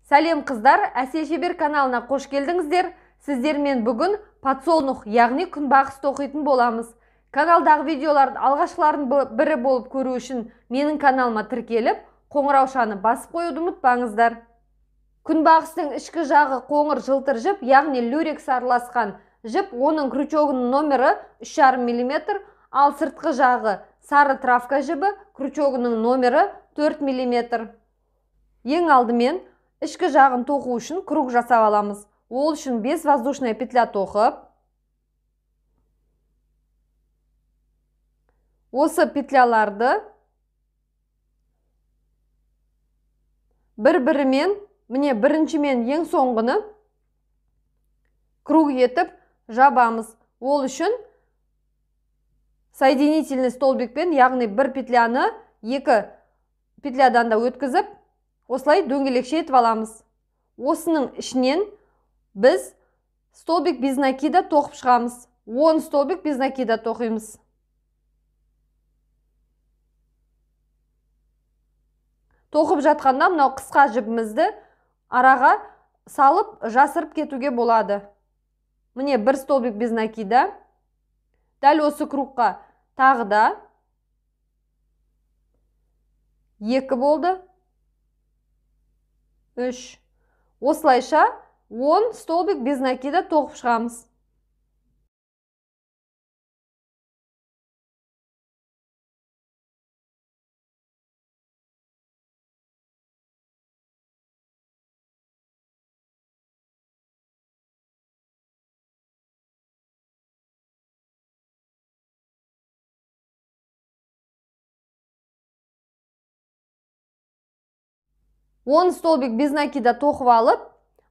Сәлем қыздар, Әсел Шебер каналына қош келдіңіздер. Сіздермен бүгін подсолнух, яғни күнбағыс тоқитын боламыз. Каналдағы видеолардың алғашқылардың бірі болып көру үшін менің каналыма тіркеліп, қоңыраушаны басып қоюды ұмытпаңыздар. Күнбағыстың ішкі жағы қоңыр жылтыр жіп, яғни люрекс араласқан жіп, оның крючогының номері 3,5 мм, ал сыртқы жағы сары травка жібі, крючогының номері 4 мм. Ең алдымен ішкі жағын тоқу үшін круг жасап аламыз. Ол үшін 5 воздушная петля тоқып, осы петляларды бір-бірімен, міне біріншімен ең соңғыны круг етіп жабамыз. Ол үшін соединительный столбикпен, яғни бір петляны екі петлядан да өткізіп, осылай дөңгелекше етіп аламыз. Осының ішінен біз столбик без накида тоқып шығамыз. 10 столбик без накида тоқимыз. Тоқып жатқанда мынау қысқа жібімізді араға салып жасырып кетуге болады. Міне бір столбик без накида. Дәл осы кругқа тағы да 2 болды. 3. Осылайша 10 столбик без накида тоқып шығамыз. Он столбик без накида тоқып алып,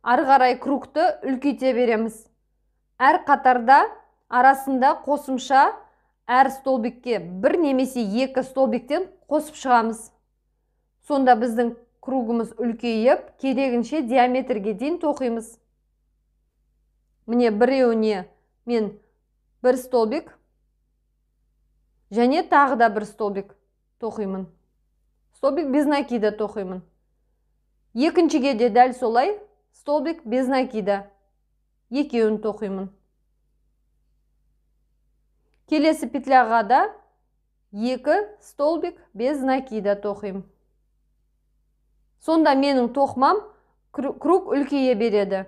ары қарай кругты үлкейте береміз. Әр қатарда арасында қосымша әр столбикке бір немесе 2 столбиктен қосып шығамыз. Сонда біздің кругымыз үлкейіп, керегінше диаметрге дейін тоқимыз. Міне біреуіне мен бір столбик және тағы да бір столбик тоқимын. Столбик без накида тоқимын. Екіншіге де дәл солай столбик без накида. Екеуін тоқимын. Келесі петляға да 2 столбик без накида тоқимын. Сонда менің тоқымам круг үлкейе береді.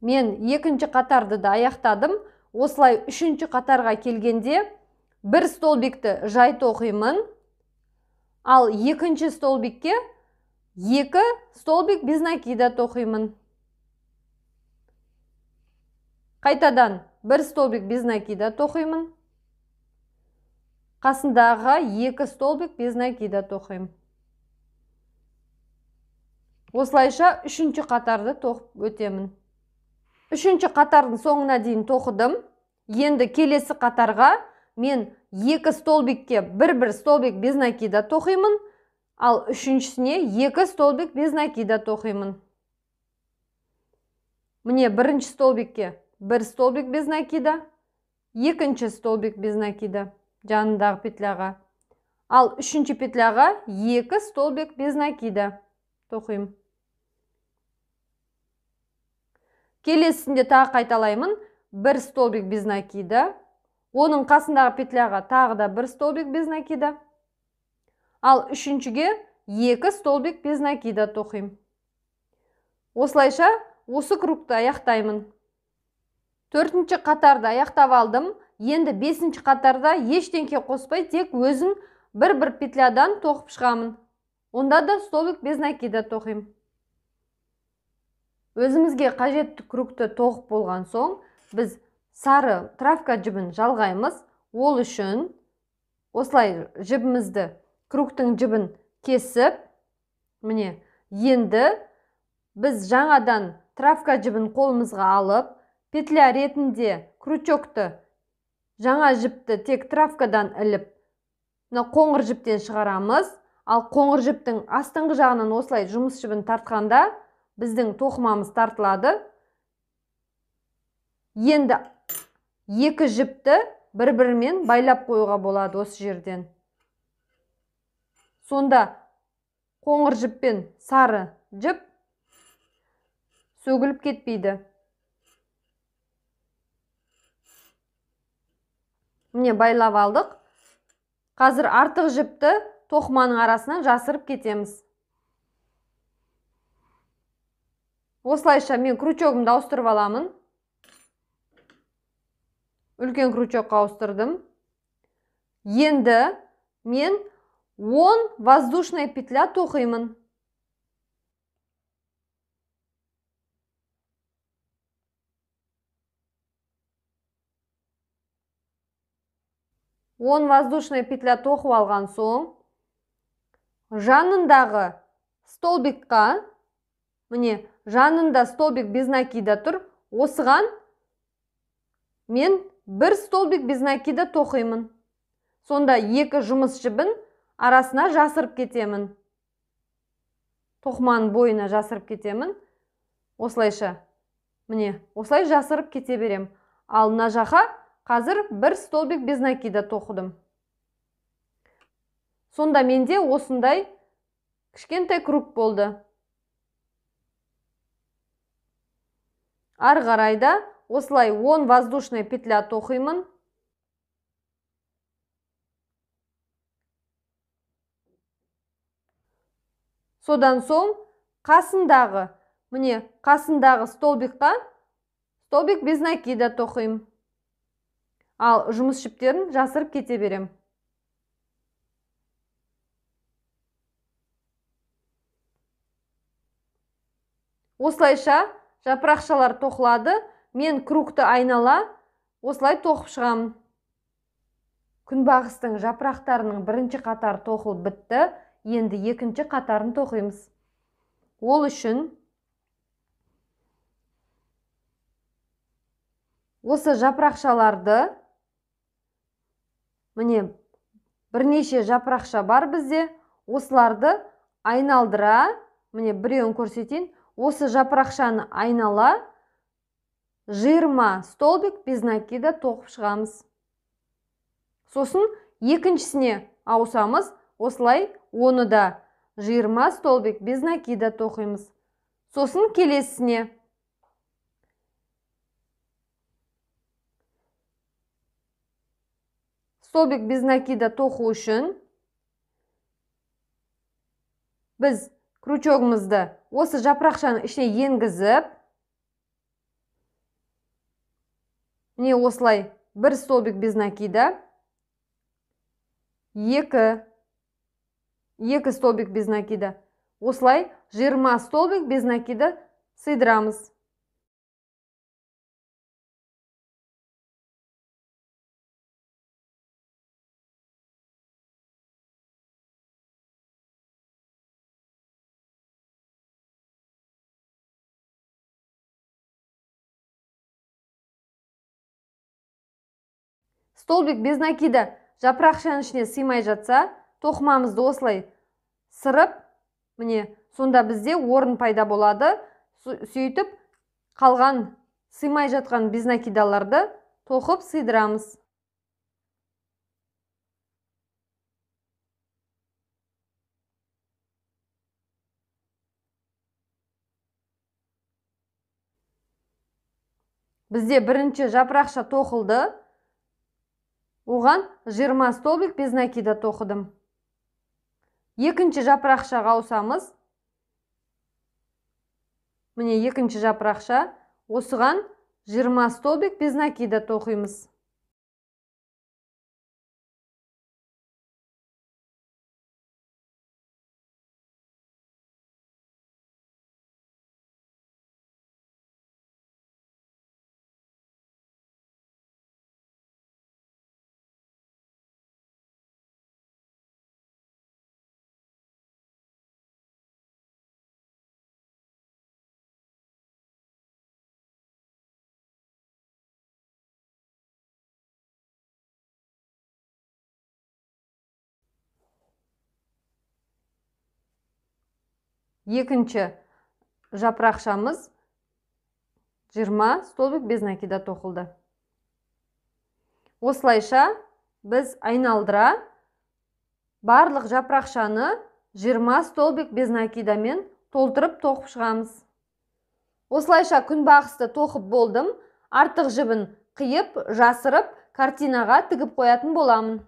Мен екінші қатарды да аяқтадым. Осылай үшінші қатарға келгенде бір столбикті жай тоқимын. Ал екінші столбикке 2 столбик без накида тоқимын. Қайтадан бір столбик без накида тоқимын. Қасындағы 2 столбик без накида тоқимын. Осылайша үшінші қатарды тоқып өтемін. Үшінші қатардың соңына дейін тоқыдым. Енді келесі қатарға мен 2 столбикке бір столбик без накида тоқимын, ал үшіншісіне 2 столбик без накида тоқимын. Міне бірінші столбикке 1 столбик без накида, екінші столбик без накида жанындағы петляға, ал үшінші петляға 2 столбик без накида тоқимын. Келесінде тағы қайталаймын. 1 столбик без накида. Оның қасындағы петляға тағы да 1 столбик без накида. Ал үшіншіге 2 столбик без накида тоқимын. Осылайша осы кругты аяқтаймын. 4-ші қатарды аяқтап алдым. Енді 5-ші қатарда ештеңке қоспай, тек өзін бір петлядан тоқып шығамын. Онда да столбик без накида тоқимын. Өзімізге қажетті кругты тоқып болған соң, біз сары травка жібін жалғаймыз. Ол үшін осылай жібімізді, кругтың жібін кесіп, міне, енді біз жаңадан травка жібін қолымызға алып, петля ретінде крючокты, жаңа жіпті тек травкадан іліп, қоңыр жіптен шығарамыз. Ал қоңыр жіптің астыңғы жағынан осылай жұмыс жібін тартқанда біздің тоқымамыз тартылады. Енді екі жіпті бір-бірімен байлап қоюға болады осы жерден. Сонда қоңыр жіп пен сары жіп сөгіліп кетпейді. Міне байлап алдық. Қазір артық жіпті тоқыманың арасынан жасырып кетеміз. Осылайша мен крючогымды ауыстырып аламын. Үлкен крючокқа ауыстырдым. Енді мен 10 воздушная петля тоқимын. Он воздушная петля тоқып алған соң, жанындағы столбикқа, міне, жанында столбик без накида тұр, осыған мен бір столбик без накида тоқимын. Сонда екі жұмыс жібін арасына жасырып кетемін. Тоқыманың бойына жасырып кетемін. Осылайша, міне, осылай жасырып кете берем. Ал мына жаққа қазір бір столбик без накида тоқыдым. Сонда менде осындай кішкентай круг болды. Ары қарайда осылай 10 воздушная петля тоқимын. Содан соң қасындағы, міне, қасындағы столбикқа столбик без накида тоқимын. Ал жұмыс жіптерін жасырып кете берем. Осылайша жапырақшалар тоқылады. Мен кругты айнала осылай тоқып шығамын. Күнбағыстың жапырақтарының бірінші қатар тоқылып бітті. Енді екінші қатарын тоқимыз. Ол үшін осы жапырақшаларды, міне, бірнеше жапырақша бар бізде, осыларды айналдыра, міне, біреуін көрсетейін, осы жапырақшаны айнала 20 столбик без накида тоқып шығамыз. Сосын екіншісіне ауысамыз, осылай оны да 20 столбик без накида тоқимыз. Сосын келесіне. Столбик без накида тоқу үшін біз крючогымызды осы жапырақшаның ішіне енгізіп, міне осылай бір столбик без накида, екі столбик без накида, осылай 20 столбик без накида сыйдырамыз. Столбик без накида жапырақшаның ішіне сыймай жатса, тоқымамызды осылай сырып, міне, сонда бізде орын пайда болады. Сөйтіп, қалған сыймай жатқан без накидаларды тоқып сыйдырамыз. Бізде бірінші жапырақша тоқылды. Оған 20 столбик без накида тоқыдым. Екінші жапырақшаға ауысамыз. Міне екінші жапырақша. Осыған 20 столбик без накида тоқимыз. Екінші жапырақшамыз 20 столбик без накида тоқылды. Осылайша біз айналдыра барлық жапырақшаны 20 столбик без накидамен толтырып тоқып шығамыз. Осылайша күнбағысты тоқып болдым. Артық жібін қиып, жасырып, картинаға тігіп қоятын боламын.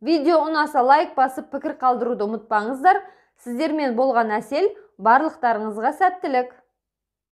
Видео ұнаса лайк басып, пікір қалдыруды ұмытпаңыздар. Сіздермен болған Әсел, барлықтарыңызға сәттілік.